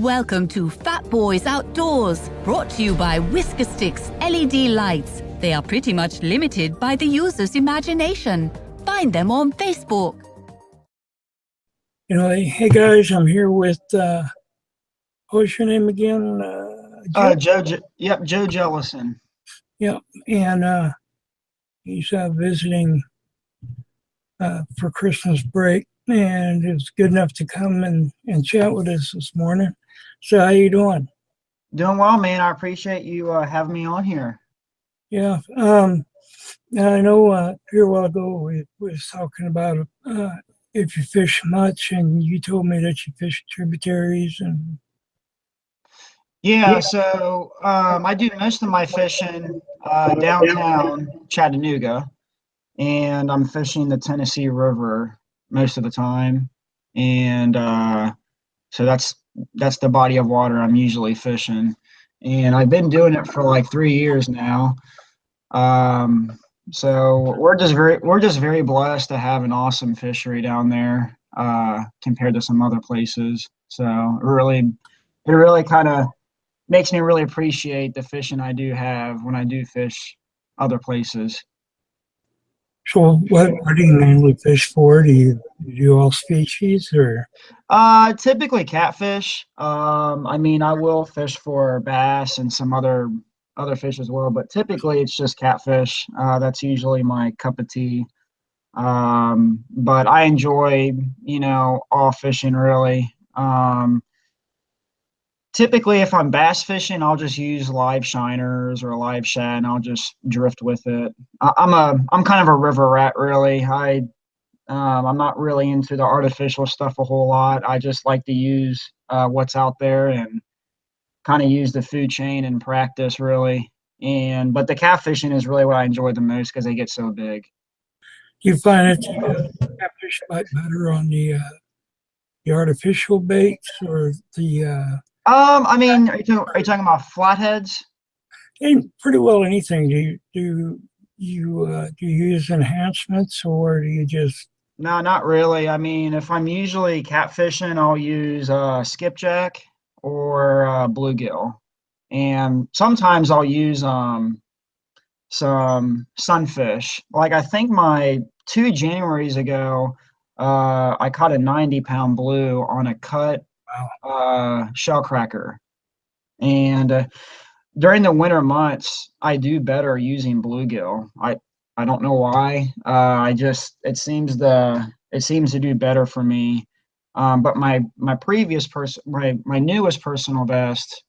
Welcome to Fat Boys Outdoors, brought to you by Whisker Sticks LED lights. They are pretty much limited by the user's imagination. Find them on Facebook. Hey guys, I'm here with, what's your name again? Joe. Joe Jellison. Yeah, and he's visiting for Christmas break, and it was good enough to come and chat with us this morning. So how you doing? Doing well, man. I appreciate you having me on here. Yeah, now I know here a while ago we was talking about if you fish much, and you told me that you fish tributaries and Yeah, so I do most of my fishing downtown Chattanooga, and I'm fishing the Tennessee River most of the time, and so that's the body of water I'm usually fishing, and I've been doing it for like 3 years now. So we're just very blessed to have an awesome fishery down there compared to some other places. So it really kind of makes me really appreciate the fishing I do have when I do fish other places. so what do you mainly fish for? Do you do all species or? Typically catfish. I mean, I will fish for bass and some other fish as well, but typically it's just catfish. That's usually my cup of tea. But I enjoy, all fishing really. Typically, if I'm bass fishing, I'll just use live shiners or a live shad, and I'll just drift with it. I'm kind of a river rat, really. I'm not really into the artificial stuff a whole lot. I just like to use what's out there and kind of use the food chain in practice, really. But the catfishing is really what I enjoy the most because they get so big. Do you find that you catfish bite better on the artificial baits or the I mean, are you talking about flatheads? and pretty well anything? Do you use enhancements or do you just? No, not really. I mean, if I'm usually catfishing, I'll use skipjack or bluegill, and sometimes I'll use some sunfish. Like I think my 2 Januaries ago, I caught a 90-pound blue on a cut shell cracker, and during the winter months, I do better using bluegill. I don't know why. It seems to do better for me. But my newest personal best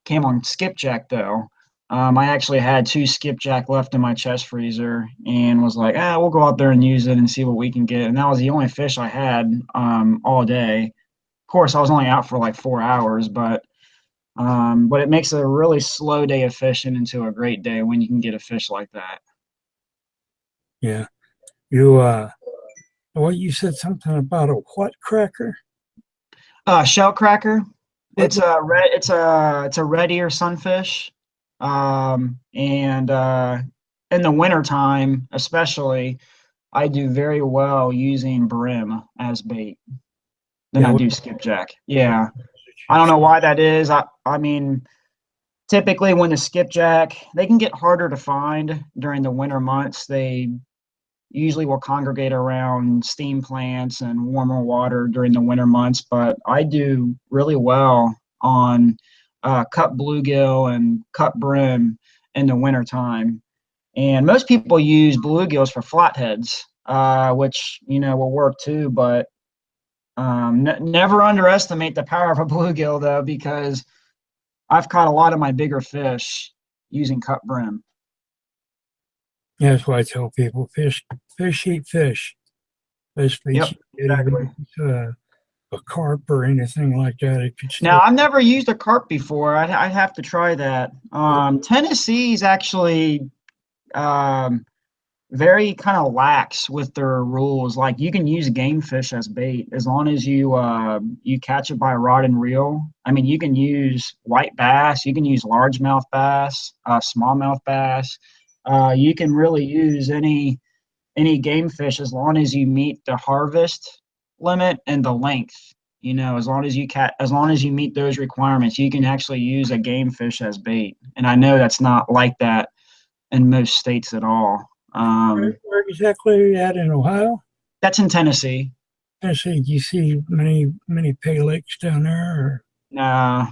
came on skipjack though. I actually had 2 skipjack left in my chest freezer and was like, we'll go out there and use it and see what we can get. And that was the only fish I had all day. Of course, I was only out for like 4 hours, but it makes a really slow day of fishing into a great day when you can get a fish like that. Yeah, you what you said something about a what cracker? Shell cracker. What? It's a red ear sunfish. And in the wintertime, especially, I do very well using brim as bait than Yeah, I do skipjack. Yeah. I don't know why that is. I mean, typically when the skipjack, they can get harder to find during the winter months. They usually will congregate around steam plants and warmer water during the winter months, but I do really well on cut bluegill and cut brim in the wintertime. And most people use bluegills for flatheads, which, will work too, but never underestimate the power of a bluegill though, because I've caught a lot of my bigger fish using cut brim. yeah, that's why I tell people fish eat fish. Fish Yep, eat exactly. a carp or anything like that. It could Now, still. I've never used a carp before. I'd have to try that. Tennessee's actually um, very kind of lax with their rules. Like you can use game fish as bait as long as you catch it by rod and reel. I mean, you can use white bass, you can use largemouth bass, smallmouth bass. You can really use any game fish as long as you meet the harvest limit and the length. You know, as long as you meet those requirements, you can actually use a game fish as bait. And I know that's not like that in most states at all. Where exactly are you at in Ohio? That's in Tennessee. Tennessee, do you see many pay lakes down there? Or? Nah,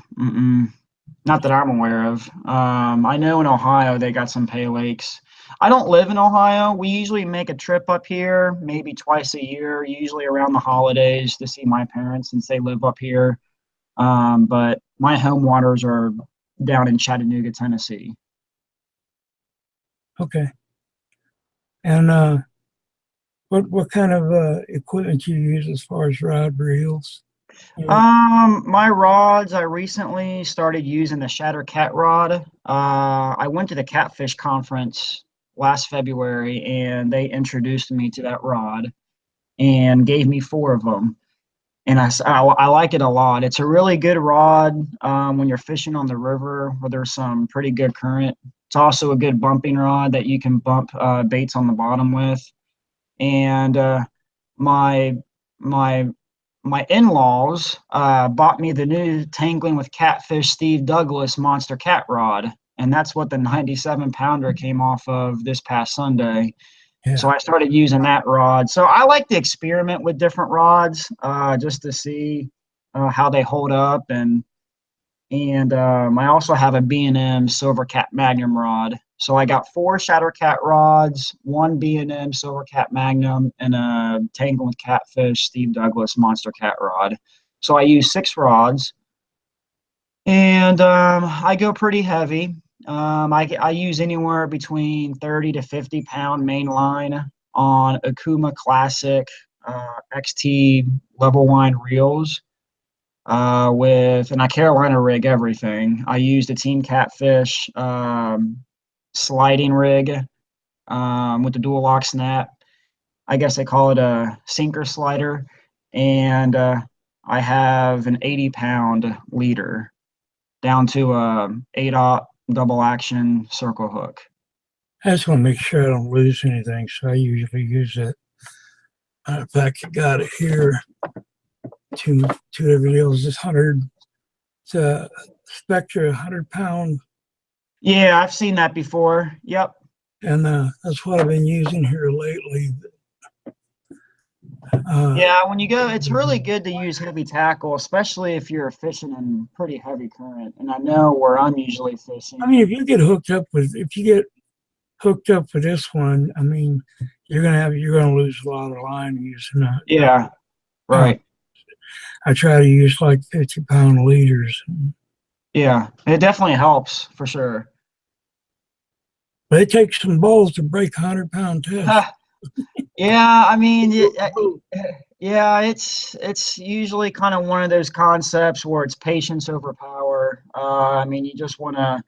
not that I'm aware of. I know in Ohio they got some pay lakes. I don't live in Ohio. We usually make a trip up here, maybe twice a year, usually around the holidays to see my parents since they live up here. But my home waters are down in Chattanooga, Tennessee. Okay. And what kind of equipment do you use as far as rod reels? My rods, I recently started using the Shatter Cat rod. I went to the Catfish conference last February and they introduced me to that rod and gave me 4 of them. And I like it a lot. It's a really good rod when you're fishing on the river where there's some pretty good current. It's also a good bumping rod that you can bump baits on the bottom with. And my my my in-laws bought me the new Tangling with Catfish Steve Douglas Monster Cat Rod, and that's what the 97 pounder came off of this past Sunday. Yeah. So I started using that rod. So I like to experiment with different rods just to see how they hold up, and I also have a B&M Silver Cat Magnum rod. So I got 4 Shatter Cat rods, 1 B&M Silver Cat Magnum, and a Tangle with Catfish Steve Douglas Monster Cat rod. So I use 6 rods, and I go pretty heavy. I use anywhere between 30 to 50 pound main line on Akuma Classic XT level line reels. And I Carolina rig everything. I used a Team Catfish sliding rig with the dual lock snap. I guess they call it a sinker slider. And I have an 80-pound leader down to a 8/0 double action circle hook. I just want to make sure I don't lose anything, so I usually use it. In fact, I got it here. Two different deals. This 100, it's a Spectra 100-pound. Yeah, I've seen that before. Yep. And that's what I've been using here lately. Yeah, when you go, it's really good to use heavy tackle, especially if you're fishing in pretty heavy current. And I know where I'm usually fishing. I mean, if you get hooked up with this one, I mean, you're gonna lose a lot of line using that. Yeah, right. I try to use like 50-pound leaders. Yeah, it definitely helps for sure. But it takes some balls to break 100-pound test. Yeah, I mean, yeah, it's usually kind of one of those concepts where it's patience over power. I mean, you just want to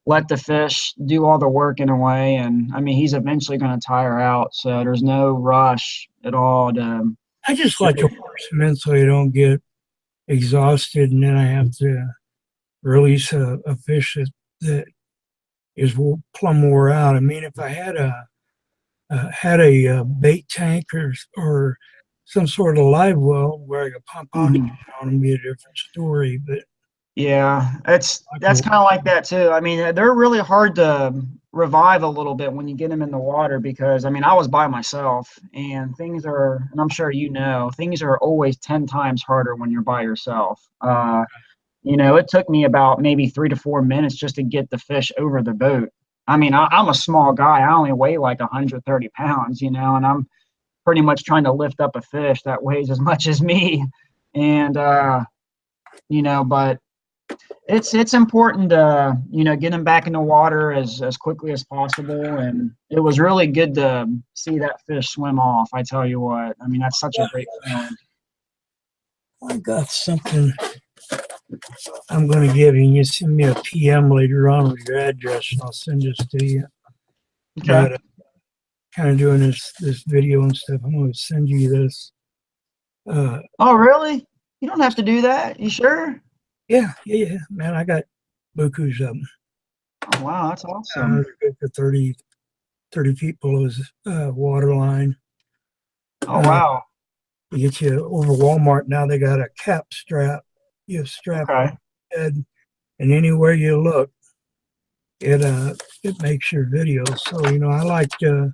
let the fish do all the work in a way, and I mean, he's eventually going to tire out, so there's no rush at all to. I just like to force them in so you don't get exhausted, and then I have to release a fish that is plumb wore out. I mean, if I had a bait tank or some sort of live well where I could pump oxygen on them, be a different story. But yeah, that's kind of like that too. I mean, they're really hard to revive a little bit when you get them in the water because I mean, I was by myself and and I'm sure you know, things are always 10 times harder when you're by yourself. You know, it took me about maybe 3 to 4 minutes just to get the fish over the boat. I mean, I'm a small guy. I only weigh like 130 pounds, you know, and I'm pretty much trying to lift up a fish that weighs as much as me. And, you know, but it's important to, you know, get them back in the water as quickly as possible. And it was really good to see that fish swim off. I tell you what, I mean, that's such a great feeling. I got something I'm going to give you. You send me a PM later on with your address, and I'll send this to you. Okay. But, kind of doing this video and stuff. I'm going to send you this. Oh, really? You don't have to do that. You sure? Yeah. Man, I got bukus of them. Oh, wow, that's awesome. They're good for 30 feet below water line. Oh, wow. You get you over Walmart now. They got a cap strap. You strap Okay. on your head, and anywhere you look, it makes your video. So I like to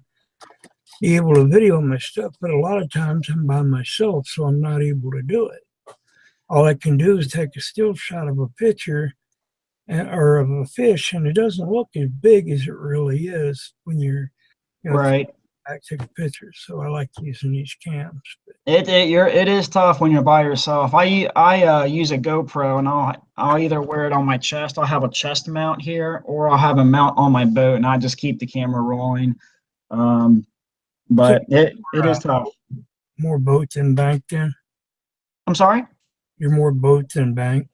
be able to video my stuff, but a lot of times I'm by myself, so I'm not able to do it. All I can do is take a still shot of a picture or of a fish, and it doesn't look as big as it really is when you're Right. back taking pictures. So I like using these cams. It is tough when you're by yourself. I use a GoPro, and I'll either wear it on my chest. I'll have a chest mount here, or I'll have a mount on my boat, and I just keep the camera rolling. But it is tough. More boat than bank, then? I'm sorry? You're more boat than bank?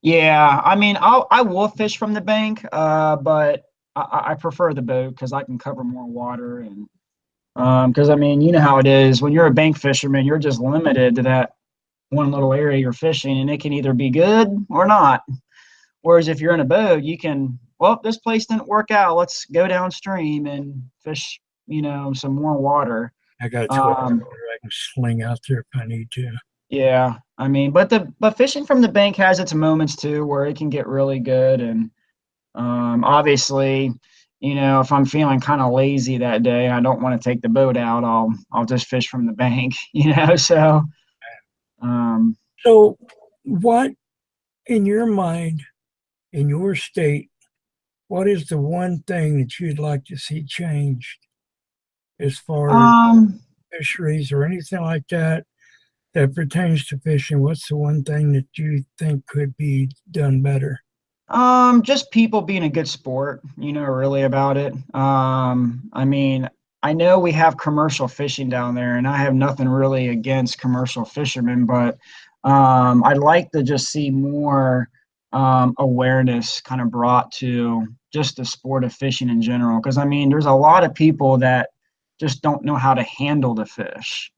Yeah, I mean, I will fish from the bank, but I prefer the boat because I can cover more water, and because I mean, you know how it is when you're a bank fisherman, you're just limited to that one little area you're fishing, and it can either be good or not. Whereas if you're in a boat, you can, well, this place didn't work out. Let's go downstream and fish, some more water. I got a 12 I can sling out there if I need to. Yeah, I mean, but fishing from the bank has its moments too, where it can get really good, and obviously, if I'm feeling kind of lazy that day, I don't want to take the boat out. I'll just fish from the bank, So, so what in your mind, in your state, what is the one thing that you'd like to see changed as far as fisheries or anything like that pertains to fishing? What's the one thing that you think could be done better? Just people being a good sport, really about it. I mean, I know we have commercial fishing down there, and I have nothing really against commercial fishermen, but I'd like to just see more awareness kind of brought to just the sport of fishing in general. Because I mean, there's a lot of people that just don't know how to handle the fish.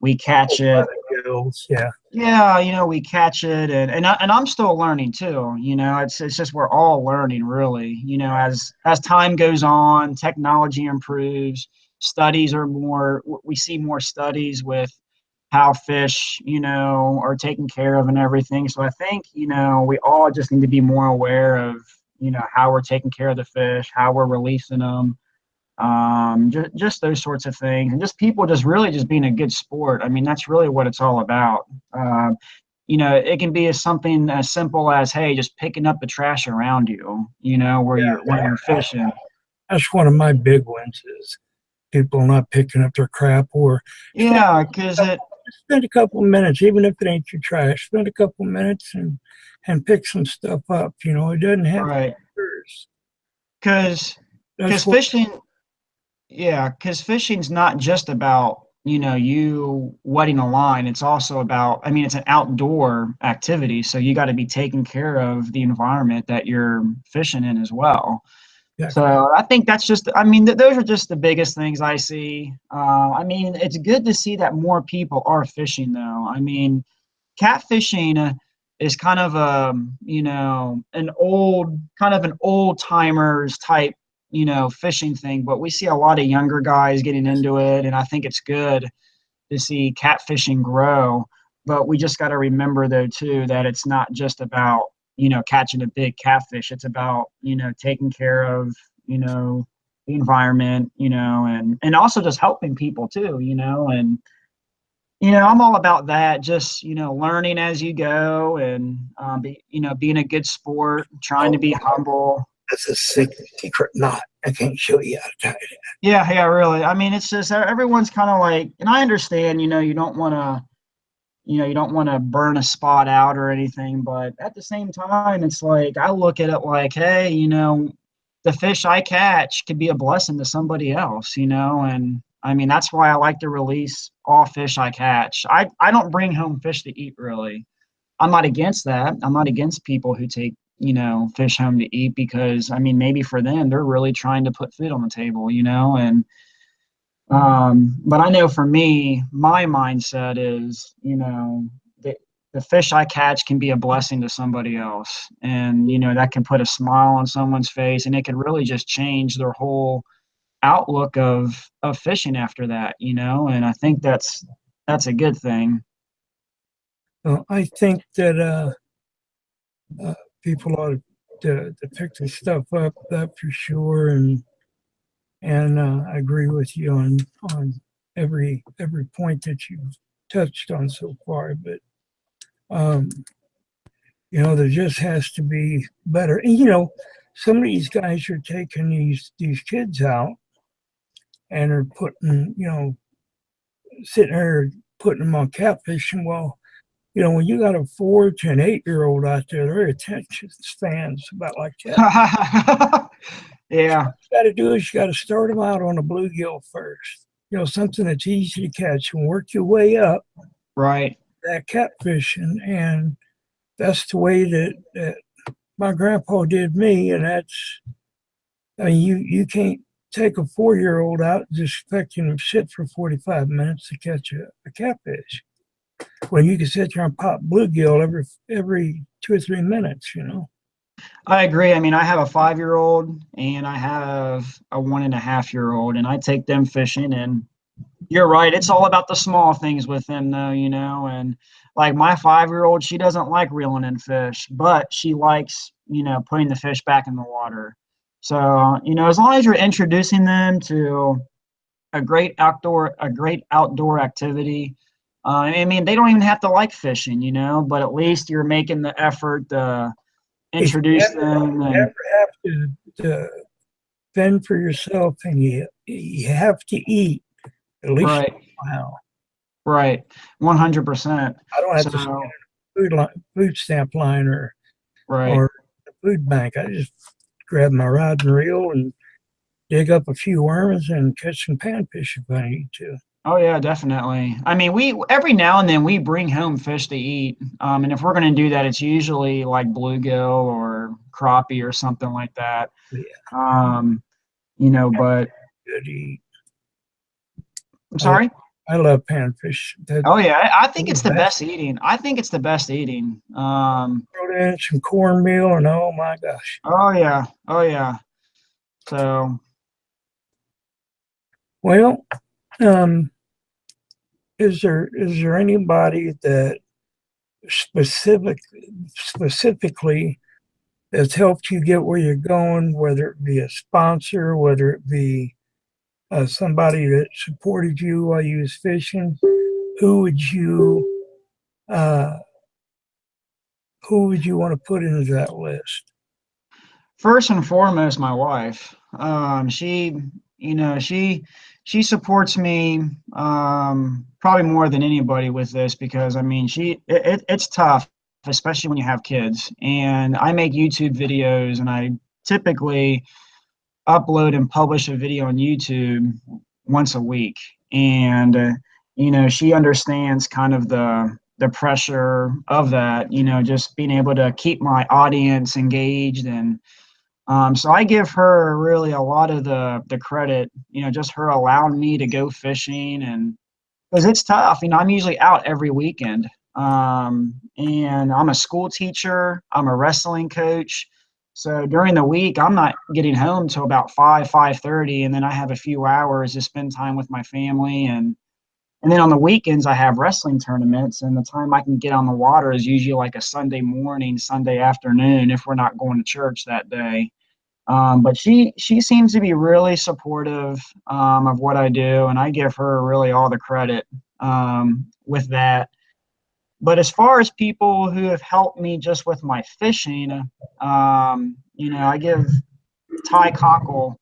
We catch it. Yeah. Yeah, we catch it, and I'm still learning too. It's just we're all learning really. As time goes on, technology improves. We see more studies with how fish, are taken care of and everything. So I think, we all just need to be more aware of, how we're taking care of the fish, how we're releasing them, just those sorts of things, and just people just really just being a good sport. I mean, that's really what it's all about. It can be something as simple as, hey, just picking up the trash around you, where you're fishing. That's one of my big ones is people not picking up their crap, or because spend a couple of minutes, even if it ain't your trash, spend a couple of minutes and pick some stuff up. It doesn't have right, because fishing's not just about you wetting a line. It's also about, I mean, it's an outdoor activity, so you got to be taking care of the environment that you're fishing in as well. Yeah. So I think that's just, I mean, those are just the biggest things I see. I mean, it's good to see that more people are fishing though. I mean, catfishing is kind of an old timers type, fishing thing, but we see a lot of younger guys getting into it, and I think it's good to see catfishing grow. But we just got to remember though too that it's not just about catching a big catfish. It's about taking care of the environment, and also just helping people too, and I'm all about that. Just learning as you go, and being a good sport, trying to be humble. That's a secret knot. I can't show you how to tie it. Yeah, really. I mean, it's just everyone's kind of like, and I understand, you don't want to burn a spot out or anything, but at the same time, it's like I look at it like, hey, the fish I catch could be a blessing to somebody else, and I mean that's why I like to release all fish I catch. I don't bring home fish to eat really. I'm not against that. I'm not against people who take fish home to eat, because I mean maybe for them they're really trying to put food on the table, and but I know for me, my mindset is, the fish I catch can be a blessing to somebody else, and that can put a smile on someone's face, and it could really just change their whole outlook of fishing after that, and I think that's that's a good thing. Well, I think that people ought to pick this stuff up, that for sure, and I agree with you on every point that you've touched on so far. But um, there just has to be better. And some of these guys are taking these kids out and are putting, sitting there putting them on catfishing. Well, when you got a 4 to an 8-year-old out there, their attention spans about like that. Yeah. What you got to do is you got to start them out on a bluegill first. Something that's easy to catch and work your way up. Right. That catfishing, and that's the way that my grandpa did me, and I mean, you can't take a 4-year-old out and just expect him to sit for 45 minutes to catch a catfish. When you can sit there and pop bluegill every 2 or 3 minutes. I agree. I mean, I have a 5-year-old and I have a 1.5-year-old, and I take them fishing, and you're right. It's all about the small things with them, though, and like my 5-year-old, she doesn't like reeling in fish, but she likes, putting the fish back in the water. So, as long as you're introducing them to a great outdoor activity, I mean, they don't even have to like fishing, but at least you're making the effort to If introduce them. you And ever have to fend for yourself, and you have to eat at least right, a while. right, 100%. I don't have to stand So, in a food stamp line right. or a food bank. I just grab my rod and reel and dig up a few worms and catch some panfish if I need to. Oh yeah, definitely. I mean, we every now and then we bring home fish to eat, and if we're going to do that, it's usually like bluegill or crappie or something like that. Yeah, Um, but good to eat. I'm sorry. I love panfish. Oh yeah, I think it's the best eating. I think it's the best eating. Throw in some cornmeal, and oh my gosh. Oh yeah, oh yeah. So Well, is there anybody that specifically that's helped you get where you're going, whether it be a sponsor, whether it be somebody that supported you while you was fishing? Who would you uh, who would you want to put into that list? first and foremost, my wife. She supports me probably more than anybody with this, because I mean, it's tough, especially when you have kids. And I make YouTube videos, and I typically upload and publish a video on YouTube once a week. And she understands kind of the pressure of that. Just being able to keep my audience engaged, and so I give her really a lot of the credit. Just her allowing me to go fishing, and because it's tough. I'm usually out every weekend, and I'm a school teacher. I'm a wrestling coach. So during the week, I'm not getting home till about 5:30, and then I have a few hours to spend time with my family, and then on the weekends, I have wrestling tournaments, and the time I can get on the water is usually like a Sunday morning, Sunday afternoon, if we're not going to church that day. But she seems to be really supportive of what I do, and I give her really all the credit with that. But as far as people who have helped me just with my fishing, I give Ty Conkle.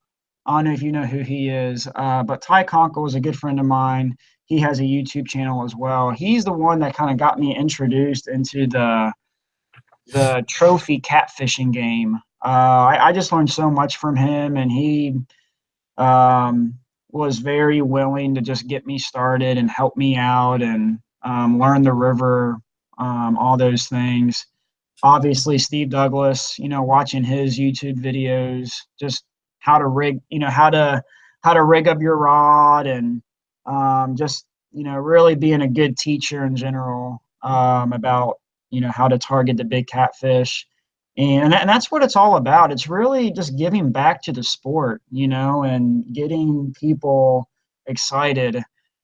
I don't know if you know who he is, but Ty Conkle is a good friend of mine. He has a YouTube channel as well. He's the one that kind of got me introduced into the trophy catfishing game. I just learned so much from him, and he was very willing to just get me started and help me out, and learn the river, all those things. Obviously, Steve Douglas, watching his YouTube videos, just how to rig, how to rig up your rod, and just really being a good teacher in general, about how to target the big catfish. And that's what it's all about. It's really just giving back to the sport, and getting people excited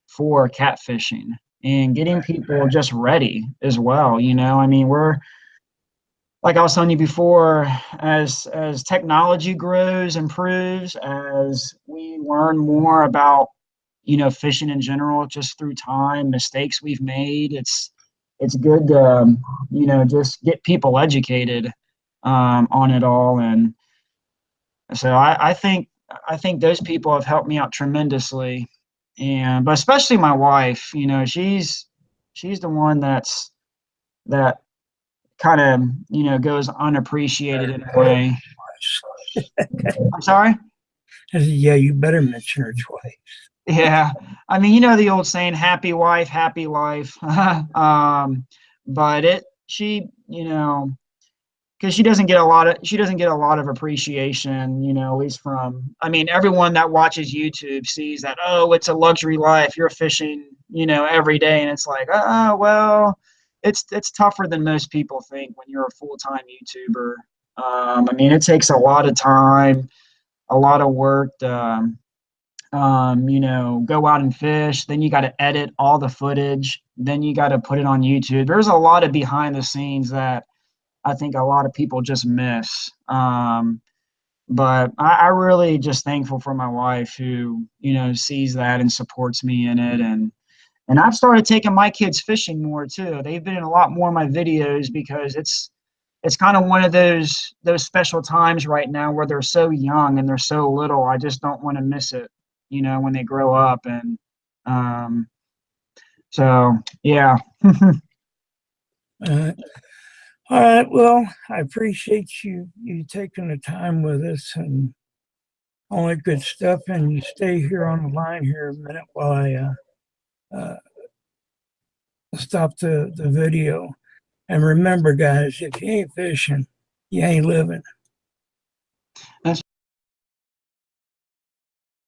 for catfishing. and getting people just ready as well. You know, I mean, we're, like I was telling you before, as technology grows, improves, as we learn more about, you know, fishing in general, just through time, mistakes we've made, it's good to, you know, just get people educated on it all. And so I think those people have helped me out tremendously. And but especially my wife, you know, she's the one that kind of, you know, goes unappreciated in a way. I'm sorry? I said, yeah, you better mention her twice. Yeah. I mean, you know the old saying, happy wife, happy life. But she, you know, because she doesn't get a lot of appreciation, you know, at least from, I mean, everyone that watches YouTube sees that, oh, it's a luxury life, you're fishing, you know, every day, and it's like, oh, well, it's tougher than most people think when you're a full-time YouTuber. I mean, it takes a lot of time, a lot of work to, you know, go out and fish, then you got to edit all the footage, then you got to put it on YouTube. There's a lot of behind the scenes that I think a lot of people just miss. But I really just thankful for my wife who, you know, sees that and supports me in it. And I've started taking my kids fishing more too. They've been in a lot more of my videos because it's kind of one of those special times right now where they're so young and they're so little. I just don't want to miss it, you know, when they grow up. And so yeah. Uh, all right. Well, I appreciate you taking the time with us and all that good stuff. And you stay here on the line here a minute while I stop the video. And remember, guys, if you ain't fishing, you ain't living.